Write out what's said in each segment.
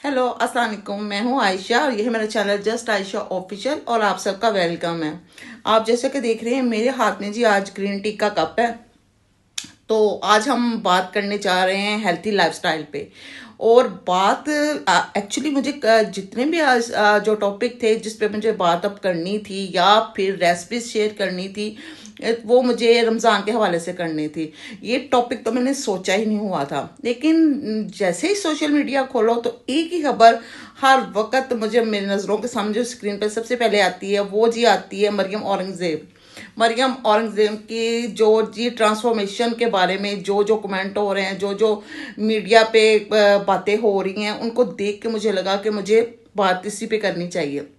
Hello अस्सलाम वालेकुम। मैं हूँ आयशा और ये है मेरा चैनल जस्ट आयशा ऑफिशियल और आप सबका वेलकम है। आप जैसे कि देख रहे हैं मेरे हाथ में जी आज ग्रीन टी का कप है। तो आज हम बात करने जा रहे हैं हेल्थी लाइफस्टाइल पे। और बात एक्चुअली मुझे जितने भी आज जो टॉपिक थे जिस पे मुझे बात अब करनी थी या फिर रेसिपी शेयर करनी थी, वो मुझे रमज़ान के हवाले से करनी थी। ये टॉपिक तो मैंने सोचा ही नहीं हुआ था, लेकिन जैसे ही सोशल मीडिया खोलो तो एक ही खबर हर वक्त मुझे मेरी नज़रों के सामने जो स्क्रीन पर सबसे पहले आती है वो जी आती है मरियम औरंगजेब की जो जी ट्रांसफॉर्मेशन के बारे में जो जो कमेंट हो रहे हैं, जो जो मीडिया पे बातें हो रही हैं, उनको देख के मुझे लगा कि मुझे बात इसी पे करनी चाहिए।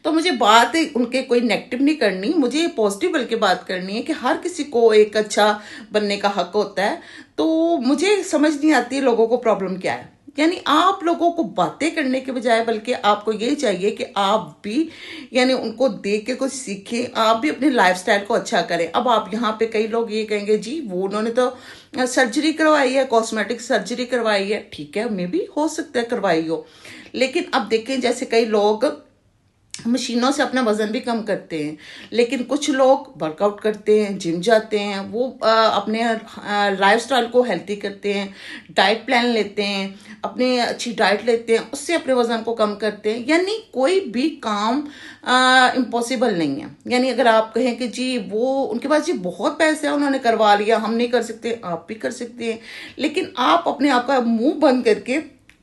तो मुझे बात उनके कोई नेगेटिव नहीं करनी, मुझे पॉजिटिव बल्कि बात करनी है कि हर किसी को एक अच्छा बनने का हक होता है। तो मुझे समझ नहीं आती है लोगों को प्रॉब्लम क्या है। यानी आप लोगों को बातें करने के बजाय बल्कि आपको ये चाहिए कि आप भी यानी उनको देख के कुछ सीखें, आप भी अपने लाइफस्टाइल को अच्छा करें। अब आप यहाँ पे कई लोग ये कहेंगे जी वो उन्होंने तो सर्जरी करवाई है, कॉस्मेटिक सर्जरी करवाई है। ठीक है, मे भी हो सकता है करवाई हो, लेकिन अब देखें जैसे कई लोग मशीनों से अपना वजन भी कम करते हैं, लेकिन कुछ लोग वर्कआउट करते हैं, जिम जाते हैं, वो अपने लाइफस्टाइल को हेल्थी करते हैं, डाइट प्लान लेते हैं, अपने अच्छी डाइट लेते हैं, उससे अपने वजन को कम करते हैं। यानी कोई भी काम इम्पॉसिबल नहीं है। यानी अगर आप कहें कि जी वो उनके पास जी बहुत पैसे हैं उन्होंने करवा लिया, हम नहीं कर सकते, आप भी कर सकते हैं। लेकिन आप अपने आप का मुंह बंद करके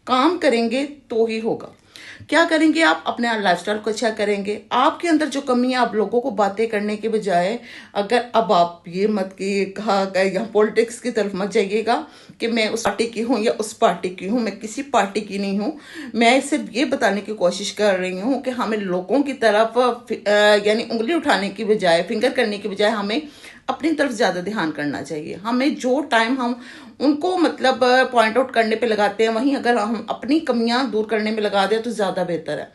काम करेंगे तो ही होगा। क्या करेंगे? आप अपने लाइफस्टाइल को अच्छा करेंगे। आपके अंदर जो कमी है आप लोगों को बातें करने के बजाय, अगर अब आप ये मत कि कहा यहाँ पॉलिटिक्स की तरफ मत जाइएगा कि मैं उस पार्टी की हूँ या उस पार्टी की हूँ, मैं किसी पार्टी की नहीं हूँ। मैं सिर्फ ये बताने की कोशिश कर रही हूँ कि हमें लोगों की तरफ यानी उंगली उठाने की बजाय, फिंगर करने की बजाय हमें अपनी तरफ ज़्यादा ध्यान करना चाहिए। हमें जो टाइम हम उनको मतलब पॉइंट आउट करने पे लगाते हैं, वहीं अगर हम अपनी कमियां दूर करने में लगा दें तो ज़्यादा बेहतर है।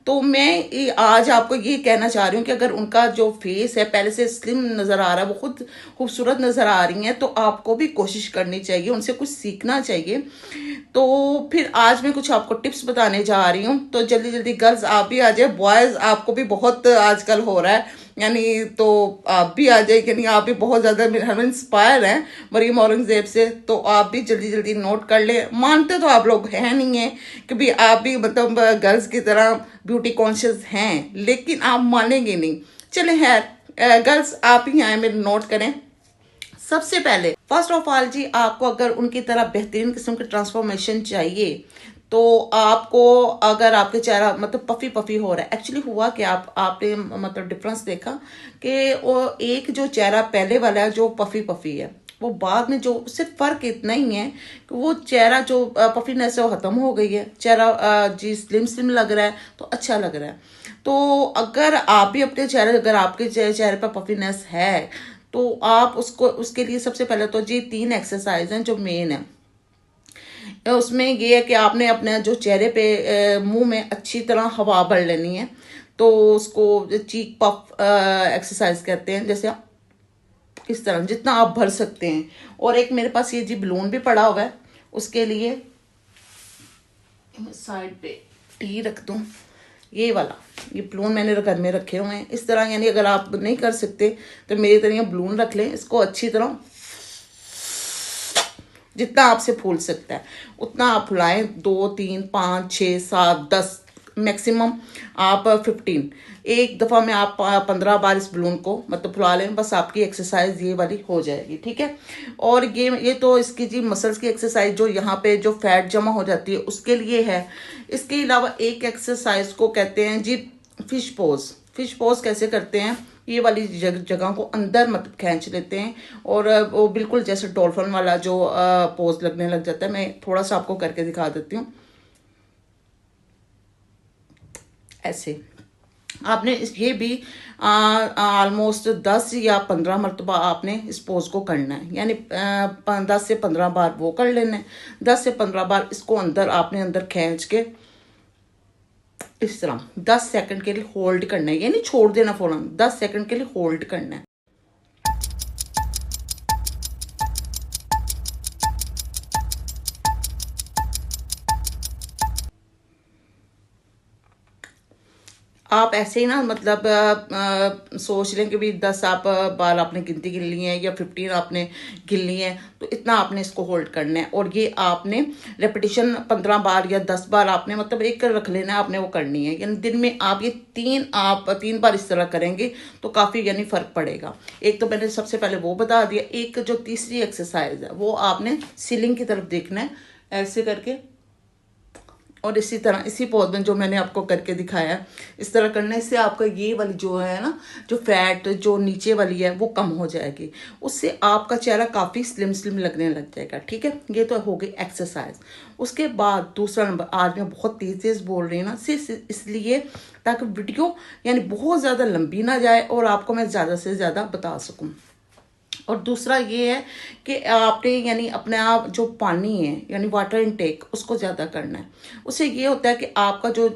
तो मैं आज आपको ये कहना चाह रही हूँ कि अगर उनका जो फेस है पहले से स्लिम नज़र आ रहा है, वो खुद खूबसूरत नज़र आ रही हैं, तो आपको भी कोशिश करनी चाहिए, उनसे कुछ सीखना चाहिए। तो फिर आज मैं कुछ आपको टिप्स बताने जा रही हूँ। तो जल्दी जल्दी गर्ल्स आप भी आ जाए, बॉयज़ आपको भी बहुत आजकल हो रहा है, यानी तो आप भी आ जाए। यानी आप भी बहुत ज़्यादा हम इंस्पायर हैं मरियम औरंगजेब से, तो आप भी जल्दी जल्दी नोट कर ले। मानते तो आप लोग हैं नहीं है कि भी आप भी मतलब गर्ल्स की तरह ब्यूटी कॉन्शियस हैं, लेकिन आप मानेंगे नहीं। चले खैर गर्ल्स आप ही आए, मेरे नोट करें। सबसे पहले फर्स्ट ऑफ ऑल जी, आपको अगर उनकी तरह बेहतरीन किस्म की ट्रांसफॉर्मेशन चाहिए तो आपको, अगर आपके चेहरा मतलब पफी पफी हो रहा है, एक्चुअली हुआ कि आपने मतलब डिफरेंस देखा कि वो एक जो चेहरा पहले वाला है जो पफी पफी है, वो बाद में जो सिर्फ फर्क इतना ही है कि वो चेहरा जो पफीनेस है वो खत्म हो गई है, चेहरा जी स्लिम स्लिम लग रहा है, तो अच्छा लग रहा है। तो अगर आप भी अपने चेहरे, अगर आपके चेहरे पर पफीनेस है तो आप उसको, उसके लिए सबसे पहले तो जी 3 एक्सरसाइज हैं जो मेन है। उसमें ये है कि आपने अपने जो चेहरे पे मुंह में अच्छी तरह हवा भर लेनी है। तो उसको चीक पफ एक्सरसाइज कहते हैं। जैसे इस तरह जितना आप भर सकते हैं। और एक मेरे पास ये जी बलून भी पड़ा हुआ है, उसके लिए साइड पे टी रख दूं। ये वाला ये बलून मैंने घर में रखे हुए हैं इस तरह। यानी अगर आप नहीं कर सकते तो मेरी तरह बलून रख लें, इसको अच्छी तरह जितना आपसे फूल सकता है उतना आप फुलाएं। 2 3 5 6 7 10 मैक्सिमम आप 15, एक दफ़ा में आप 15 बार इस बलून को मतलब फुला लें। बस आपकी एक्सरसाइज ये वाली हो जाएगी, ठीक है। और ये तो इसकी जी मसल्स की एक्सरसाइज, जो यहाँ पे जो फैट जमा हो जाती है उसके लिए है। इसके अलावा एक एक्सरसाइज को कहते हैं जी फिश पोज। फिश पोज कैसे करते हैं? ये वाली जगह को अंदर मतलब खींच लेते हैं और वो बिल्कुल जैसे डॉल्फिन वाला जो पोज लगने लग जाता है। मैं थोड़ा सा आपको करके दिखा देती हूँ। ऐसे आपने ये भी ऑलमोस्ट 10 या 15 मरतबा आपने इस पोज को करना है। यानी 10 से 15 बार वो कर लेना है, 10 से 15 बार इसको अंदर आपने अंदर खींच के इस तरह 10 सेकंड के लिए होल्ड करना है। यानी छोड़ देना फौरन, 10 सेकंड के लिए होल्ड करना है। आप ऐसे ही ना मतलब सोच लें कि भी 10 आप बाल आपने गिनती गिन ली हैं या 15 आपने गिन ली हैं, तो इतना आपने इसको होल्ड करना है। और ये आपने रेपिटेशन 15 बार या 10 बार आपने मतलब एक रख लेना है, आपने वो करनी है। यानी दिन में आप ये 3 बार इस तरह करेंगे तो काफ़ी यानी फ़र्क पड़ेगा। एक तो मैंने सबसे पहले वो बता दिया। एक जो तीसरी एक्सरसाइज है वो आपने सीलिंग की तरफ देखना है ऐसे करके, और इसी तरह इसी पौध में जो मैंने आपको करके दिखाया है इस तरह करने से आपका ये वाली जो है ना, जो फैट जो नीचे वाली है वो कम हो जाएगी। उससे आपका चेहरा काफ़ी स्लिम स्लिम लगने लग जाएगा। ठीक है, ये तो हो गई एक्सरसाइज। उसके बाद दूसरा नंबर, आज मैं बहुत तेज़ तेज़ बोल रही हूँ ना सिर्फ इसलिए ताकि वीडियो यानी बहुत ज़्यादा लंबी ना जाए और आपको मैं ज़्यादा से ज़्यादा बता सकूँ। और दूसरा ये है कि आपने यानी अपने आप जो पानी है यानी वाटर इनटेक उसको ज़्यादा करना है। उससे ये होता है कि आपका जो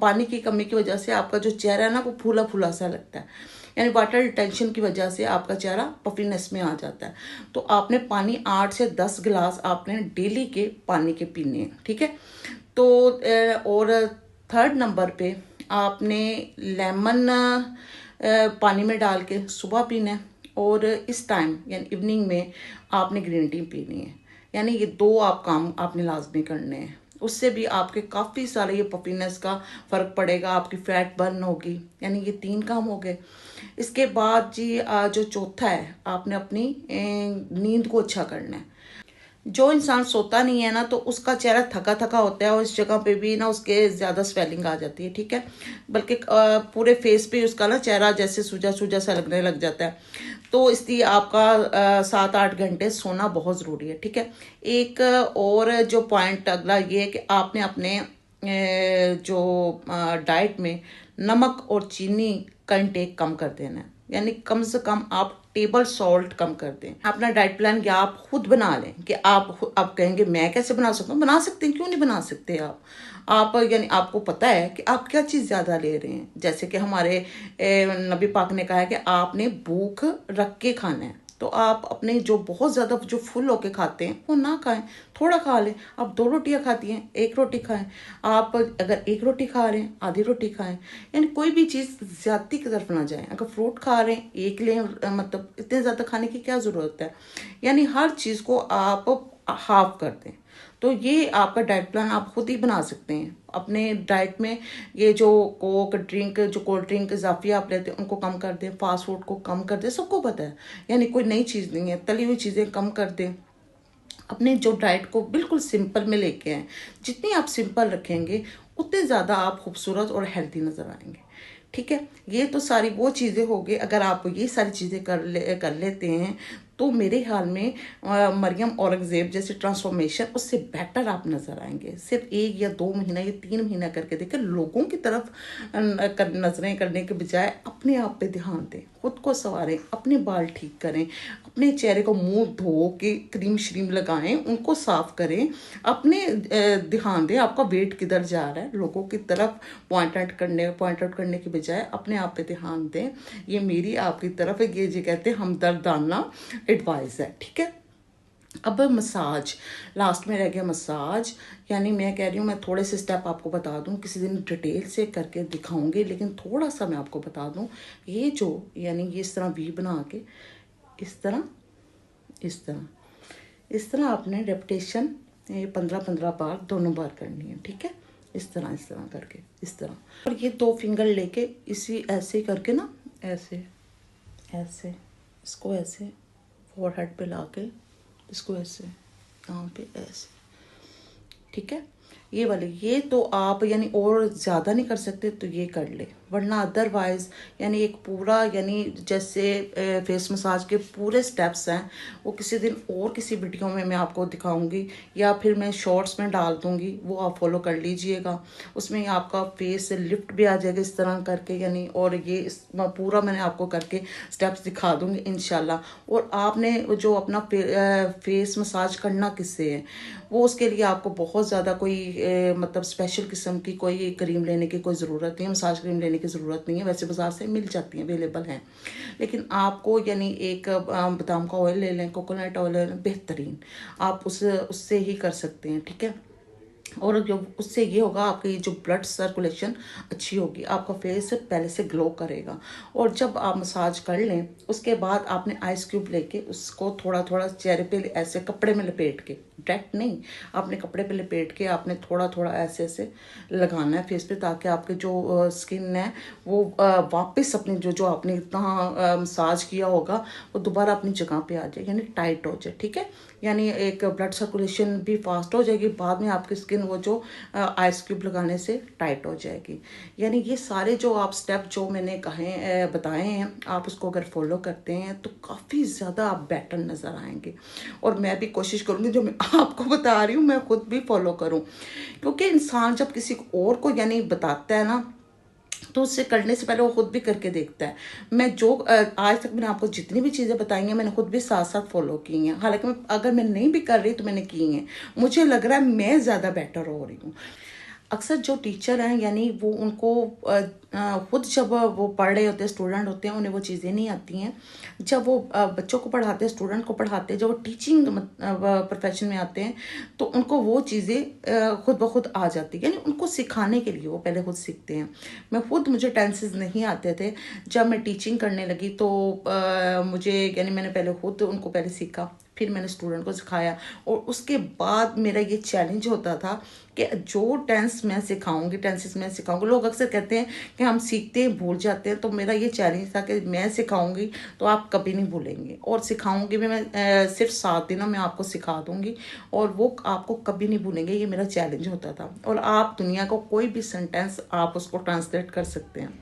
पानी की कमी की वजह से आपका जो चेहरा है ना वो फूला फूला सा लगता है। यानी वाटर रिटेंशन की वजह से आपका चेहरा पफीनेस में आ जाता है। तो आपने पानी 8 से 10 गिलास आपने डेली के पानी के पीने हैं। ठीक है, तो और थर्ड नंबर पे आपने लेमन पानी में डाल के सुबह पीना है। और इस टाइम यानी इवनिंग में आपने ग्रीन टी पीनी है। यानी ये 2 आप काम आपने लाजमी करने हैं। उससे भी आपके काफ़ी सारे ये पफीनेस का फ़र्क पड़ेगा, आपकी फैट बर्न होगी। यानी ये 3 काम हो गए। इसके बाद जी जो चौथा है, आपने अपनी नींद को अच्छा करना है। जो इंसान सोता नहीं है ना तो उसका चेहरा थका थका होता है और इस जगह पे भी ना उसके ज़्यादा स्वेलिंग आ जाती है। ठीक है, बल्कि पूरे फेस पे उसका ना चेहरा जैसे सूजा सूजा सा लगने लग जाता है। तो इसलिए आपका 7-8 घंटे सोना बहुत ज़रूरी है। ठीक है, एक और जो पॉइंट अगला ये है कि आपने अपने जो डाइट में नमक और चीनी का इंटेक कम कर देना है। यानी कम से कम आप टेबल सॉल्ट कम कर दें। अपना डाइट प्लान या आप खुद बना लें कि आप कहेंगे मैं कैसे बना सकता हूँ, बना सकते हैं, क्यों नहीं बना सकते आप यानी आपको पता है कि आप क्या चीज़ ज़्यादा ले रहे हैं। जैसे कि हमारे नबी पाक ने कहा है कि आपने भूख रख के खाना है। तो आप अपने जो बहुत ज़्यादा जो फुल होके खाते हैं वो ना खाएं, थोड़ा खा लें। आप 2 रोटियां खाती हैं, 1 रोटी खाएं। आप अगर 1 रोटी खा रहे हैं आधी रोटी खाएं। यानी कोई भी चीज़ ज़्यादती की तरफ ना जाए। अगर फ्रूट खा रहे हैं एक लें, मतलब इतने ज़्यादा खाने की क्या ज़रूरत है। यानी हर चीज़ को आप हाफ कर दें। तो ये आपका डाइट प्लान आप खुद ही बना सकते हैं अपने डाइट में। ये जो कोक ड्रिंक जो कोल्ड ड्रिंक इजाफी आप लेते हैं उनको कम कर दें, फास्ट फूड को कम कर दें, सबको पता है। यानी कोई नई चीज़ नहीं है, तली हुई चीज़ें कम कर दें। अपने जो डाइट को बिल्कुल सिंपल में लेके आए। जितनी आप सिंपल रखेंगे उतने ज़्यादा आप खूबसूरत और हेल्दी नज़र आएंगे। ठीक है, ये तो सारी वो चीज़ें हो गई। अगर आप ये सारी चीज़ें कर लेते हैं तो मेरे ख्याल में मरियम औरंगज़ेब जैसे ट्रांसफॉर्मेशन उससे बेटर आप नज़र आएंगे। सिर्फ 1 या 2 महीना या 3 महीना करके देखें। लोगों की तरफ नज़रें करने के बजाय अपने आप पे ध्यान दें, खुद को संवारें, अपने बाल ठीक करें, अपने चेहरे को मुंह धो के क्रीम श्रीम लगाएं, उनको साफ करें, अपने ध्यान दें आपका वेट किधर जा रहा है। लोगों की तरफ पॉइंट आउट करने के बजाय अपने आप पे ध्यान दें। ये मेरी आपकी तरफ है, ये जी कहते हैं हमदर्दाना एडवाइस है। ठीक है, अब मसाज लास्ट में रह गया। मसाज यानी मैं कह रही हूँ मैं थोड़े से स्टेप आपको बता दूँ, किसी दिन डिटेल से करके दिखाऊंगी, लेकिन थोड़ा सा मैं आपको बता दूँ। ये जो यानी ये इस तरह वी बना के इस तरह इस तरह आपने रेपिटेशन 15-15 बार दोनों बार करनी है। ठीक है, इस तरह करके इस तरह। और ये 2 फिंगर लेके इसी ऐसे करके ना ऐसे इसको ऐसे फोरहेड पे लाके इसको ऐसे यहाँ पे ऐसे। ठीक है, ये वाले ये तो आप यानी और ज़्यादा नहीं कर सकते तो ये कर ले, वरना अदरवाइज़ यानी एक पूरा यानी जैसे फेस मसाज के पूरे स्टेप्स हैं वो किसी दिन और किसी वीडियो में मैं आपको दिखाऊंगी या फिर मैं शॉर्ट्स में डाल दूंगी, वो आप फॉलो कर लीजिएगा। उसमें आपका फेस लिफ्ट भी आ जाएगा इस तरह करके यानी। और ये पूरा मैंने आपको करके स्टेप्स दिखा दूंगी इंशाल्लाह। और आपने जो अपना फेस मसाज करना किससे है, वो उसके लिए आपको बहुत ज़्यादा कोई मतलब स्पेशल किस्म की कोई क्रीम लेने की कोई ज़रूरत नहीं है, मसाज क्रीम लेने की ज़रूरत नहीं है। वैसे बाज़ार से मिल जाती हैं, अवेलेबल हैं। लेकिन आपको यानी एक बादाम का ऑयल ले लें, कोकोनट ऑयल ले लें, बेहतरीन आप उससे ही कर सकते हैं। ठीक है, और जो उससे ये होगा, आपकी जो ब्लड सर्कुलेशन अच्छी होगी, आपका फेस पहले से ग्लो करेगा। और जब आप मसाज कर लें उसके बाद आपने आइस क्यूब लेके उसको थोड़ा थोड़ा चेहरे पे ऐसे कपड़े में लपेट के, डायरेक्ट नहीं, आपने कपड़े पे लपेट के आपने थोड़ा थोड़ा ऐसे ऐसे लगाना है फेस पे, ताकि आपके जो स्किन है वो वापस अपनी जो जो आपने इतना मसाज किया होगा वो दोबारा अपनी जगह पे आ जाए, यानी टाइट हो जाए। ठीक है, यानी एक ब्लड सर्कुलेशन भी फास्ट हो जाएगी, बाद में आपकी स्किन वो जो आइस क्यूब लगाने से टाइट हो जाएगी। यानी ये सारे जो आप स्टेप जो मैंने कहे बताए हैं, आप उसको अगर फॉलो करते हैं तो काफ़ी ज़्यादा आप बेटर नज़र आएंगे। और मैं भी कोशिश करूँगी जो मैं आपको बता रही हूँ मैं खुद भी फॉलो करूँ, क्योंकि इंसान जब किसी और को यानी बताता है ना, तो उससे करने से पहले वो खुद भी करके देखता है। मैं जो आज तक मैंने आपको जितनी भी चीज़ें बताई हैं मैंने खुद भी साथ साथ फॉलो की हैं, हालांकि मैं अगर मैं नहीं भी कर रही तो मैंने की हैं। मुझे लग रहा है मैं ज़्यादा बेटर हो रही हूँ। अक्सर जो टीचर हैं यानी वो उनको खुद जब वो पढ़ रहे होते हैं, स्टूडेंट होते हैं, उन्हें वो चीज़ें नहीं आती हैं। जब वो बच्चों को पढ़ाते हैं, स्टूडेंट को पढ़ाते हैं, जब वो टीचिंग प्रोफेशन में आते हैं तो उनको वो चीज़ें खुद ब खुद आ जाती है, यानी उनको सिखाने के लिए वो पहले खुद सीखते हैं। मैं खुद, मुझे टेंसेस नहीं आते थे, जब मैं टीचिंग करने लगी तो मुझे यानी मैंने पहले खुद उनको पहले सीखा, फिर मैंने स्टूडेंट को सिखाया। और उसके बाद मेरा ये चैलेंज होता था कि जो टेंस मैं सिखाऊंगी, टेंसेस मैं सिखाऊंगी, लोग अक्सर कहते हैं कि हम सीखते हैं भूल जाते हैं, तो मेरा ये चैलेंज था कि मैं सिखाऊंगी तो आप कभी नहीं भूलेंगे, और सिखाऊंगी भी मैं सिर्फ 7 दिनों में आपको सिखा दूंगी और वो आपको कभी नहीं भूलेंगे, ये मेरा चैलेंज होता था। और आप दुनिया को कोई भी सेंटेंस आप उसको ट्रांसलेट कर सकते हैं।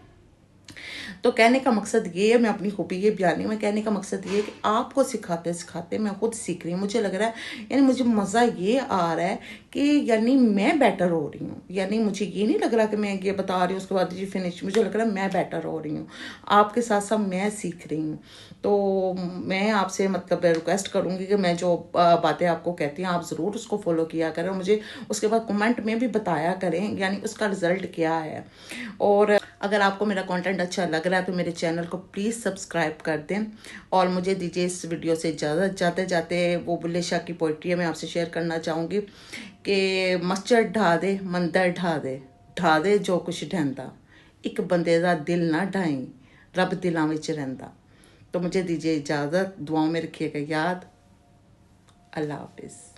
तो कहने का मकसद ये है, मैं अपनी खूबी ये बयान नहीं, मैं कहने का मकसद ये है कि आपको सिखाते सिखाते मैं खुद सीख रही हूँ। मुझे लग रहा है यानी मुझे मज़ा ये आ रहा है कि यानी मैं बेटर हो रही हूँ। यानी मुझे ये नहीं लग रहा कि मैं ये बता रही हूँ उसके बाद जी फिनिश, मुझे लग रहा है मैं बेटर हो रही हूँ, आपके साथ साथ मैं सीख रही हूँ। तो मैं आपसे मतलब रिक्वेस्ट करूँगी कि मैं जो बातें आपको कहती हूँ आप ज़रूर उसको फॉलो किया करें, मुझे उसके बाद कमेंट में भी बताया करें यानी उसका रिज़ल्ट क्या है। और अगर आपको मेरा कंटेंट अच्छा लग रहा है तो मेरे चैनल को प्लीज़ सब्सक्राइब कर दें और मुझे दीजिए इस वीडियो से ज़्यादा जाते जाते वो बुल्ले शाह की पोइट्री मैं आपसे शेयर करना चाहूँगी कि मस्जिद ढा दे मंदिर ढा दे जो कुछ ढहंदा, एक बंदे दा दिल ना ढाई रब दिलों में रहिंदा। तो मुझे दीजिए इजाज़त, दुआओं में रखिएगा याद। अल्लाह हाफिज़।